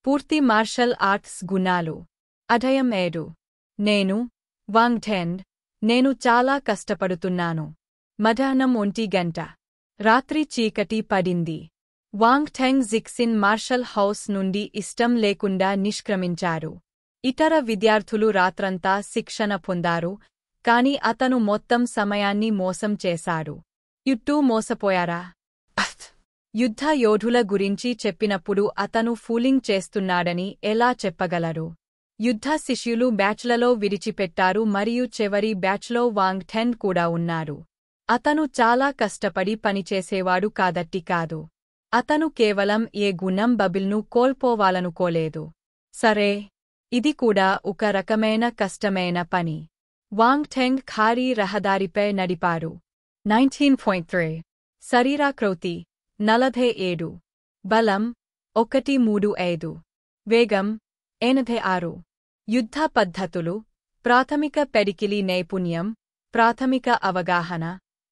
పూర్తి martial arts గుణాలు. అధ్యాయం 7. నేను వాంగ్ థెంగ్. నేను చాలా కష్టపడుతున్నాను. మధ్యాహ్నం 1 గంట. రాత్రి చీకటి పడింది. వాంగ్ థెంగ్ జిక్సిన్ మార్షల్ హౌస్ నుండి ఇష్టం లేకుండా నిష్క్రమించారు. ఇతర విద్యార్థులు రాత్రంతా శిక్షణ పొందారు, కాని అతను మొత్తం సమయాన్ని మోసం చేశాడు. యుట్టూ మోసపోయారా? యుద్ధ యోధుల గురించి చెప్పినప్పుడు అతను ఫూలింగ్ చేస్తున్నాడని ఎలా చెప్పగలరు? యుద్ధ శిష్యులు బ్యాచ్లలో విడిచిపెట్టారు మరియు చివరి బ్యాచ్లో వాంగ్ థెంగ్ కూడా ఉన్నారు. అతను చాలా కష్టపడి పనిచేసేవాడు కాదట్టి కాదు. అతను కేవలం ఏ గుణం బబిల్ను కోల్పోవాలనుకోలేదు. సరే, ఇది కూడా ఒక రకమైన కష్టమైన పని. వాంగ్ థెంగ్ ఖారీ రహదారిపై నడిపారు. 19.3 శరీరాకృతి 47. బలం 135. వేగం 86. యుద్ధ పద్ధతులు: ప్రాథమిక పెడికిలి నైపుణ్యం, ప్రాథమిక అవగాహన,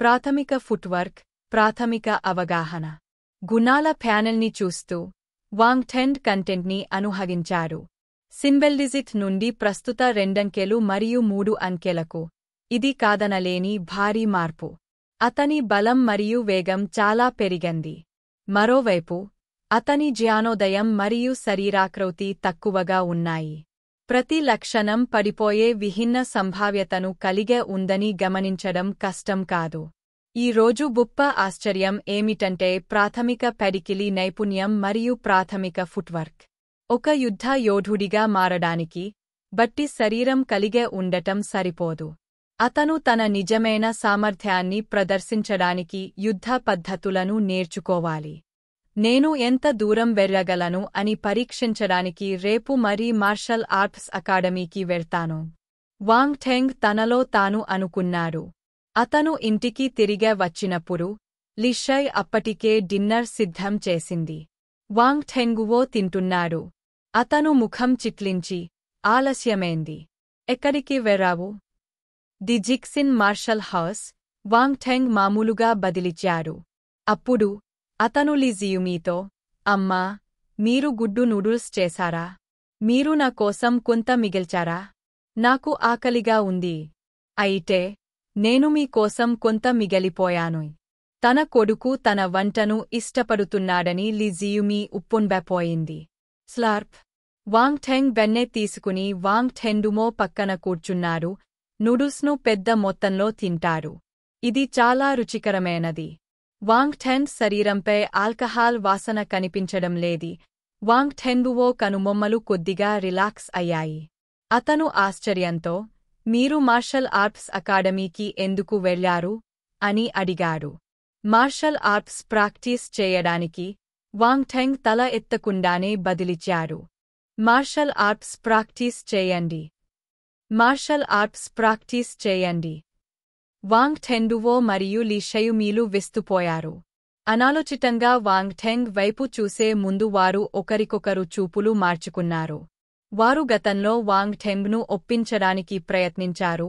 ప్రాథమిక ఫుట్వర్క్, ప్రాథమిక అవగాహన. గుణాల ప్యానెల్ని చూస్తూ వాంగ్ థెంగ్ కంటెంట్ని అనుహగించారు. సింబెల్డిజిట్ నుండి ప్రస్తుత 2 అంకెలు మరియు 3 అంకెలకు. ఇది కాదనలేని భారీ మార్పు. అతని బలం మరియు వేగం చాలా పెరిగింది. మరోవైపు, అతని జ్ఞానోదయం మరియు శరీరాకృతి తక్కువగా ఉన్నాయి. ప్రతి లక్షణం పడిపోయే విభిన్న సంభావ్యతను కలిగే ఉందని గమనించడం కష్టం కాదు. ఈ రోజు గొప్ప ఆశ్చర్యం ఏమిటంటే ప్రాథమిక పెడికిలి నైపుణ్యం మరియు ప్రాథమిక ఫుట్వర్క్. ఒక యుద్ధ యోధుడిగా మారడానికి బట్టి శరీరం కలిగే ఉండటం సరిపోదు. అతను తన నిజమైన సామర్థ్యాన్ని ప్రదర్శించడానికి యుద్ధ పద్ధతులను నేర్చుకోవాలి. నేను ఎంత దూరం వెళ్ళగలను అని పరీక్షించడానికి రేపు మార్షల్ ఆర్ట్స్ అకాడమీకి వెళ్తాను. వాంగ్ థెంగ్ తనలో తాను అనుకున్నాడు. అతను ఇంటికి తిరిగి వచ్చినప్పుడు లీ షై అప్పటికే డిన్నర్ సిద్ధం చేసింది. వాంగ్ థెంగువో తింటున్నాడు. అతను ముఖం చిట్లించి, ఆలస్యమైంది. ఎక్కడికి వెళ్లావు? The Jixin martial house. Wang Teng మామూలుగా బదిలిచ్చారు. అప్పుడు అతను లీ జియుమీతో, అమ్మా, మీరు గుడ్డు నూడిల్స్ చేశారా? మీరు నా కోసం కొంత మిగిల్చారా? నాకు ఆకలిగా ఉంది. అయితే నేను మీ కోసం కొంత మిగిలిపోయాను. తన కొడుకు తన వంటను ఇష్టపడుతున్నాడని లీ జియుమీ ఉప్పొంగిపోయింది. స్లార్ప్. వాంగ్ థెంగ్ బెన్నె తీసుకుని వాంగ్ థెండుమో పక్కన కూర్చున్నారు. నూడిల్స్ను పెద్ద మొత్తంలో తింటారు. ఇది చాలా రుచికరమైనది. వాంగ్ థెంగ్ శరీరంపై ఆల్కహాల్ వాసన కనిపించడం లేదు. వాంగ్ థెంగువో కనుబొమ్మలు కొద్దిగా రిలాక్స్ అయ్యాయి. అతను ఆశ్చర్యంతో, మీరు మార్షల్ ఆర్ట్స్ అకాడమీకి ఎందుకు వెళ్లారు? అని అడిగాడు. మార్షల్ ఆర్ట్స్ ప్రాక్టీస్ చేయడానికి. వాంగ్ థెంగ్ తల ఎత్తకుండానే బదిలిచ్చారు. మార్షల్ ఆర్ట్స్ ప్రాక్టీస్ చేయండి. మార్షల్ ఆర్ట్స్ ప్రాక్టీస్ చేయండి. వాంగ్ థెంగువో మరియు లీ షయుమీలు విస్తుపోయారు. అనాలోచితంగా వాంగ్ థెంగ్ వైపు చూసే ముందు వారు ఒకరికొకరు చూపులు మార్చుకున్నారు. వారు గతంలో వాంగ్ థెంగ్ను ఒప్పించడానికి ప్రయత్నించారు,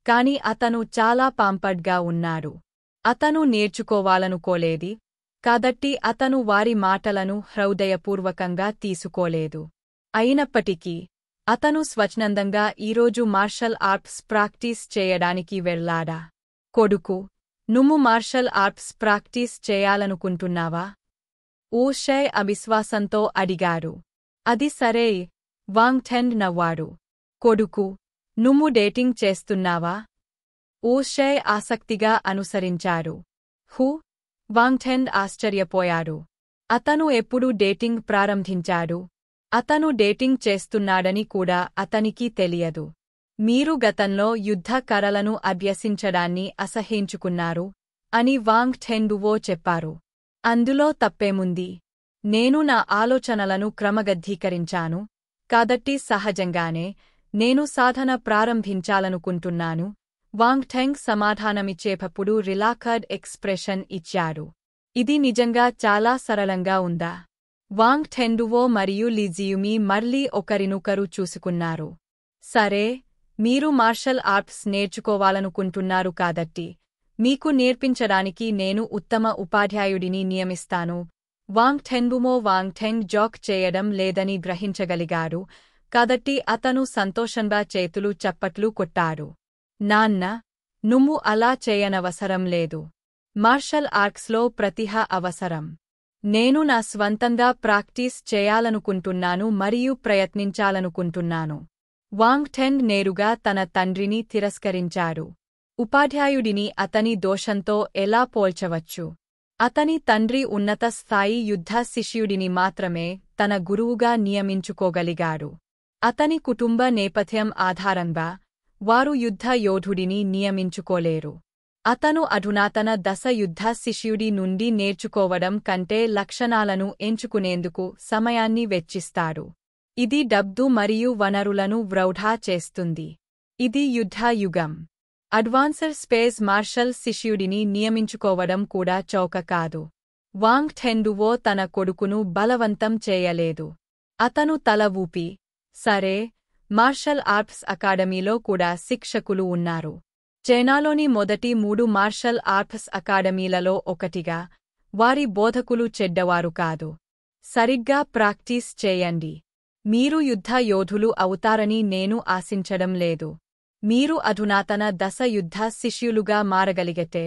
కాని అతను చాలా పాంపర్డ్గా ఉన్నాడు. అతను నేర్చుకోవాలనుకోలేదు, కాబట్టి అతను వారి మాటలను హృదయపూర్వకంగా తీసుకోలేదు. అయినప్పటికీ, అతను స్వచ్ఛందంగా ఈరోజు మార్షల్ ఆర్ట్స్ ప్రాక్టీస్ చేయడానికి వెళ్లాడా? కొడుకు, నువ్వు మార్షల్ ఆర్ట్స్ ప్రాక్టీస్ చేయాలనుకుంటున్నావా? ఓ షై అవిశ్వాసంతో అడిగారు. అది సరే. వాంగ్ థెంగ్ నవ్వాడు. కొడుకు, నువ్వు డేటింగ్ చేస్తున్నావా? ఓ షై ఆసక్తిగా అనుసరించారు. హూ? వాంగ్ థెంగ్ ఆశ్చర్యపోయాడు. అతను ఎప్పుడు డేటింగ్ ప్రారంభించాడు? అతను డేటింగ్ చేస్తున్నాడని కూడా అతనికి తెలియదు. మీరు గతంలో యుద్ధ కళలను అభ్యసించడాన్ని అసహ్యించుకున్నారు అని వాంగ్ థెంగువో చెప్పారు. అందులో తప్పేముంది? నేను నా ఆలోచనలను క్రమబద్ధీకరించాను, కాబట్టి సహజంగానే నేను సాధన ప్రారంభించాలనుకుంటున్నాను. వాంగ్ థెంగ్ సమాధానమిచ్చేటప్పుడు రిలాక్స్డ్ ఎక్స్ప్రెషన్ ఇచ్చాడు. ఇది నిజంగా చాలా సరళంగా ఉందా? వాంగ్ థెంగువో మరియు లీ జియుమీ మళ్ళీ ఒకరినొకరు చూసుకున్నారు. సరే, మీరు మార్షల్ ఆర్ట్స్ నేర్చుకోవాలనుకుంటున్నారు కాబట్టి మీకు నేర్పించడానికి నేను ఉత్తమ ఉపాధ్యాయుడిని నియమిస్తాను. వాంగ్ టెంగ్ జోక్ చేయడం లేదని గ్రహించగలిగారు, కాబట్టి అతను సంతోషంగా చేతులు చప్పట్లు కొట్టారు. నాన్న, నువ్వు అలా చేయనవసరం లేదు. మార్షల్ ఆర్ట్స్లో ప్రతిభ అవసరం. నేను నా స్వంతంగా ప్రాక్టీస్ చేయాలనుకుంటున్నాను మరియు ప్రయత్నించాలనుకుంటున్నాను. వాంగ్ టెంగ్ నేరుగా తన తండ్రిని తిరస్కరించారు. ఉపాధ్యాయుడిని అతని దోషంతో ఎలా పోల్చవచ్చు? అతని తండ్రి ఉన్నత స్థాయి యుద్ధ శిష్యుడిని మాత్రమే తన గురువుగా నియమించుకోగలిగారు. అతని కుటుంబ నేపథ్యం ఆధారంగా వారు యుద్ధ యోధుడిని నియమించుకోలేరు. అతను అధునాతన దశ యుద్ధ శిష్యుడి నుండి నేర్చుకోవడం కంటే లక్షణాలను ఎంచుకునేందుకు సమయాన్ని వెచ్చిస్తాడు. ఇది డబ్బు మరియు వనరులను వృధా చేస్తుంది. ఇది యుద్ధ యుగం. అడ్వాన్స్డ్ స్పేస్ మార్షల్ శిష్యుడిని నియమించుకోవడం కూడా చౌక కాదు. వాంగ్ టెంగ్ తన కొడుకును బలవంతం చేయలేదు. అతను తల ఊపి, సరే, మార్షల్ ఆర్ట్స్ అకాడమీలో కూడా శిక్షకులు ఉన్నారు. చైనాలోని మొదటి 3 మార్షల్ ఆర్ట్స్ అకాడమీలలో ఒకటిగా, వారి బోధకులు చెడ్డవారు కాదు. సరిగ్గా ప్రాక్టీస్ చేయండి. మీరు యుద్ధ యోధులు అవుతారని నేను ఆశించడం లేదు. మీరు అధునాతన దశ యుద్ధ శిష్యులుగా మారగలిగితే,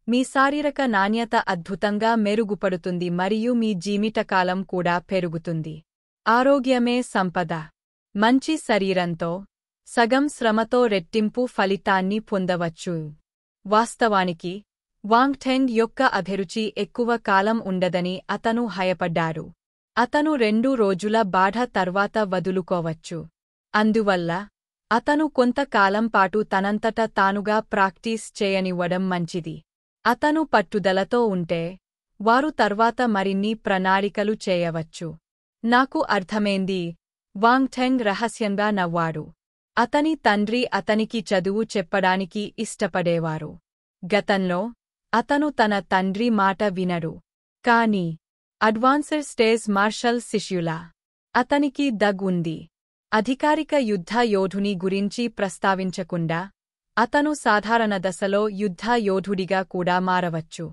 మీ శారీరక నాణ్యత అద్భుతంగా మెరుగుపడుతుంది మరియు మీ జీవితకాలం కూడా పెరుగుతుంది. ఆరోగ్యమే సంపద. మంచి శరీరంతో, సగం శ్రమతో రెట్టింపు ఫలితాన్ని పొందవచ్చు. వాస్తవానికి, వాంగ్ టెంగ్ యొక్క అభిరుచి ఎక్కువ కాలం ఉండదని అతను భయపడ్డారు. అతను 2 రోజుల బాధ తర్వాత వదులుకోవచ్చు. అందువల్ల, అతను కొంతకాలం పాటు తనంతట తానుగా ప్రాక్టీస్ చేయనివ్వడం మంచిది. అతను పట్టుదలతో ఉంటే, వారు తర్వాత మరిన్ని ప్రణాళికలు చేయవచ్చు. నాకు అర్థమైంది. వాంగ్ టెంగ్ రహస్యంగా నవ్వాడు. అతని తండ్రి అతనికి చదువు చెప్పడానికి ఇష్టపడేవారు. గతంలో, అతను తన తండ్రి మాట వినడు. కాని, అడ్వాన్స్డ్ స్టేజ్ మార్షల్ శిష్యులా, అతనికి ఉంది. అధికారిక యుద్ధ యోధుని గురించి ప్రస్తావించకుండా, అతను సాధారణ దశలో యుద్ధ యోధుడిగా కూడా మారవచ్చు.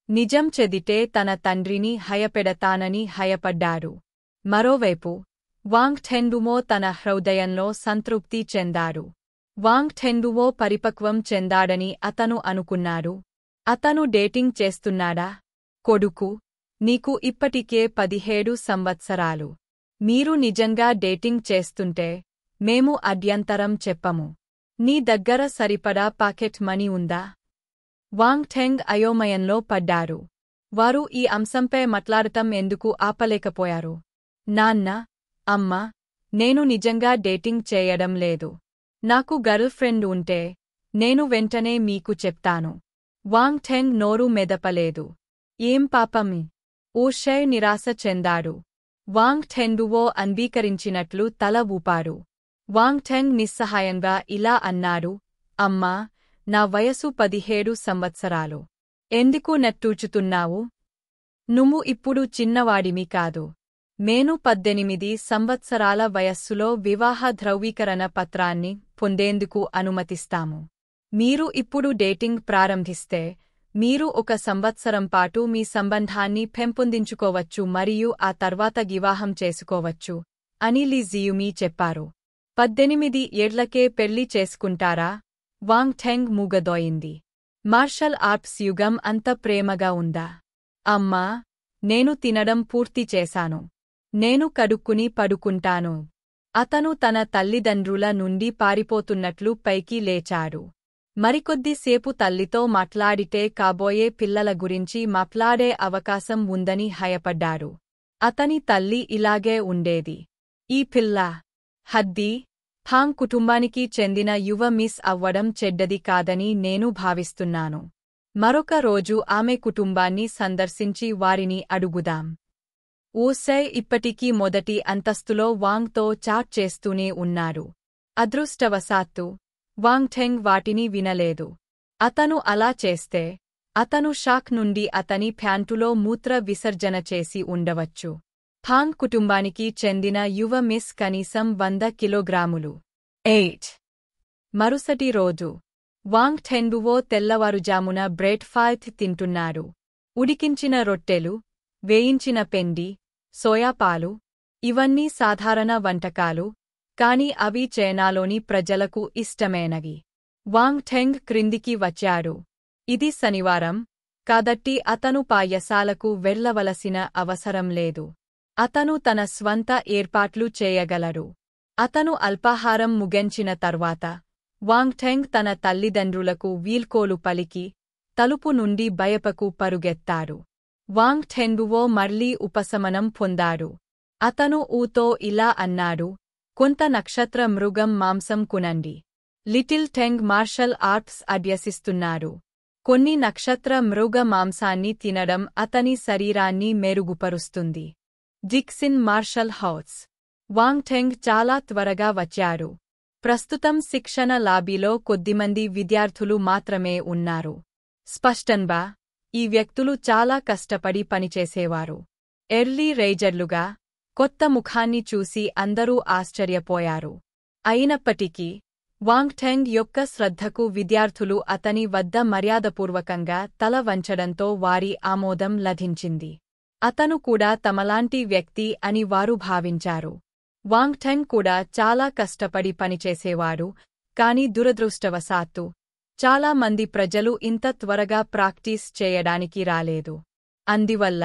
నిజం చెదితే తన తండ్రిని భయపెడతానని భయపడ్డారు. మరోవైపు, వాంగ్ టెంగ్ తన హృదయంలో సంతృప్తి చెందారు. వాంగ్ టెంగ్ పరిపక్వం చెందాడని అతను అనుకున్నాడు. అతను డేటింగ్ చేస్తున్నాడా? కొడుకు, నీకు ఇప్పటికే 17 సంవత్సరాలు. మీరు నిజంగా డేటింగ్ చేస్తుంటే, మేము అడ్యంతరం చెప్పము. నీ దగ్గర సరిపడా పాకెట్ మనీ ఉందా? వాంగ్ టెంగ్ అయోమయంలో పడ్డారు. వారు ఈ అంశంపై మాట్లాడటం ఎందుకు ఆపలేకపోయారు? నాన్న, అమ్మ, నేను నిజంగా డేటింగ్ చేయడం లేదు. నాకు గర్ల్ ఫ్రెండ్ ఉంటే, నేను వెంటనే మీకు చెప్తాను. వాంగ్ టెంగ్ నోరు మెదపలేదు. ఏం పాపమి? ఓషై నిరాశ చెందాడు. వాంగ్ టెంగ్ అంగీకరించినట్లు తల ఊపారు. వాంగ్ టెంగ్ నిస్సహాయంగా ఇలా అన్నాడు, అమ్మా, నా వయసు 17 సంవత్సరాలు. ఎందుకు నెట్టూచుతున్నావు? నువ్వు ఇప్పుడు చిన్నవాడిమి కాదు. మేను 18 సంవత్సరాల వయస్సులో వివాహ ధ్రువీకరణ పత్రాన్ని పొందేందుకు అనుమతిస్తాము. మీరు ఇప్పుడు డేటింగ్ ప్రారంభిస్తే, మీరు 1 సంవత్సరం పాటు మీ సంబంధాన్ని పెంపొందించుకోవచ్చు మరియు ఆ తర్వాత వివాహం చేసుకోవచ్చు అని లీ జియుమీ చెప్పారు. 18 ఏళ్లకే పెళ్లి చేసుకుంటారా? వాంగ్ టెంగ్ మూగదోయింది. మార్షల్ ఆర్ట్స్ యుగం అంత ప్రేమగా ఉందా? అమ్మా, నేను తినడం పూర్తి చేశాను. నేను కడుక్కుని పడుకుంటాను. అతను తన తల్లిదండ్రుల నుండి పారిపోతున్నట్లు పైకి లేచాడు. మరికొద్దిసేపు తల్లితో మాట్లాడితే కాబోయే పిల్లల గురించి మాట్లాడే అవకాశం ఉందని భయపడ్డారు. అతని తల్లి ఇలాగే ఉండేది. ఈ పిల్ల హద్దీ హాంగ్ కుటుంబానికి చెందిన యువ మిస్ అవ్వడం చెడ్డది కాదని నేను భావిస్తున్నాను. మరొక రోజు ఆమె కుటుంబాన్ని సందర్శించి వారిని అడుగుదాం. ఓసై ఇప్పటికీ మొదటి అంతస్తులో వాంగ్తో చాట్ చేస్తూనే ఉన్నారు. అదృష్టవశాత్తు, వాంగ్ టెంగ్ వాటిని వినలేదు. అతను అలా చేస్తే, అతను షాక్ నుండి అతని ప్యాంటులో మూత్ర విసర్జన చేసి ఉండవచ్చు. హాంగ్ కుటుంబానికి చెందిన యువ మిస్ కనీసం 100 కిలోగ్రాములు. 8 మరుసటి రోజు, వాంగ్ టెంగ్ తెల్లవారుజామున బ్రేడ్ ఫాస్ట్ తింటున్నారు. ఉడికించిన రొట్టెలు, వేయించిన పెండి, సోయాపాలు, ఇవన్నీ సాధారణ వంటకాలు, కాని అవి చైనాలోని ప్రజలకు ఇష్టమైనవి. వాంగ్ ఠెంగ్ క్రిందికి వచ్చాడు. ఇది శనివారం, కాబట్టి అతను పాయసాలకు వెళ్లవలసిన అవసరం లేదు. అతను తన స్వంత ఏర్పాట్లు చేయగలరు. అతను అల్పాహారం ముగించిన తర్వాత వాంగ్ ఠెంగ్ తన తల్లిదండ్రులకు వీల్కోలు పలికి తలుపు నుండి బయపకు పరుగెత్తాడు. వాంగ్ ఠెంగువో మళ్ళీ ఉపశమనం పొందాడు. అతను ఊతో ఇలా అన్నాడు, కొంత నక్షత్ర మృగం మాంసం కునండి. లిటిల్ టెంగ్ మార్షల్ ఆర్ట్స్ అభ్యసిస్తున్నాడు. కొన్ని నక్షత్ర మృగ మాంసాన్ని తినడం అతని శరీరాన్ని మెరుగుపరుస్తుంది. డిక్సిన్ మార్షల్ హౌస్. వాంగ్ ఠెంగ్ చాలా త్వరగా వచ్చారు. ప్రస్తుతం శిక్షణ లాబీలో కొద్దిమంది విద్యార్థులు మాత్రమే ఉన్నారు. స్పష్టంగా ఈ వ్యక్తులు చాలా కష్టపడి పనిచేసేవారు. ఎర్లీ రైజర్లుగా కొత్త ముఖాన్ని చూసి అందరూ ఆశ్చర్యపోయారు. అయినప్పటికీ వాంగ్ ఠెంగ్ యొక్క శ్రద్ధకు విద్యార్థులు అతని వద్ద మర్యాదపూర్వకంగా తల వంచడంతో వారి ఆమోదం లభించింది. అతను కూడా తమలాంటి వ్యక్తి అని వారు భావించారు. వాంగ్ ఠెంగ్ కూడా చాలా కష్టపడి పనిచేసేవాడు, కాని దురదృష్టవశాత్తు చాలా మంది ప్రజలు ఇంత త్వరగా ప్రాక్టీస్ చేయడానికి రాలేదు. అందువల్ల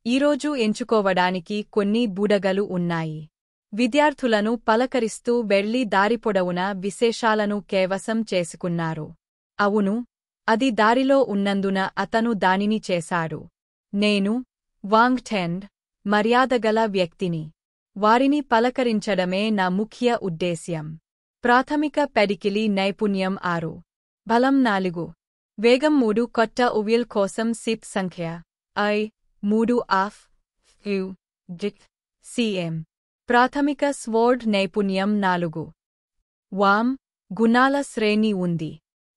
ఈరోజు ఎంచుకోవడానికి కొన్ని బుడగలు ఉన్నాయి. విద్యార్థులను పలకరిస్తూ వెళ్లి దారిపొడవునా విశేషాలను కైవసం చేసుకున్నారు. అవును, అది దారిలో ఉన్నందున అతను దానిని చేశాడు. నేను, వాంగ్ ఠెంగ్, మర్యాదగల వ్యక్తిని. వారిని పలకరించడమే నా ముఖ్య ఉద్దేశ్యం. ప్రాథమిక పెడికిలి నైపుణ్యం 6. బలం 4. వేగం 3. కొత్త ఉవిల్ కోసం సిప్ సంఖ్య I3 ఆఫ్ cm. ప్రాథమిక స్వోర్డ్ నైపుణ్యం 4. వామ్ గుణాల శ్రేణి ఉంది.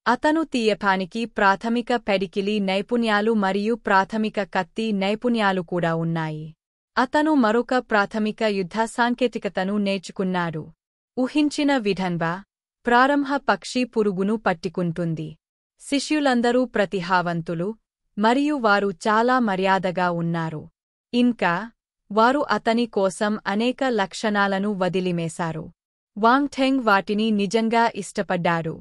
అతను తీయపానికి ప్రాథమిక పెడికిలి నైపుణ్యాలు మరియు ప్రాథమిక కత్తి నైపుణ్యాలు కూడా ఉన్నాయి. అతను మరొక ప్రాథమిక యుద్ధ సాంకేతికతను నేర్చుకున్నాడు. ఊహించిన విధంగా ప్రారంభ పక్షి పురుగును పట్టుకుంటుంది. శిష్యులందరూ ప్రతిభావంతులు మరియు వారు చాలా మర్యాదగా ఉన్నారు. ఇంకా వారు అతని కోసం అనేక లక్షణాలను వదిలివేశారు. వాంగ్ ఠెంగ్ వాటిని నిజంగా ఇష్టపడ్డాడు.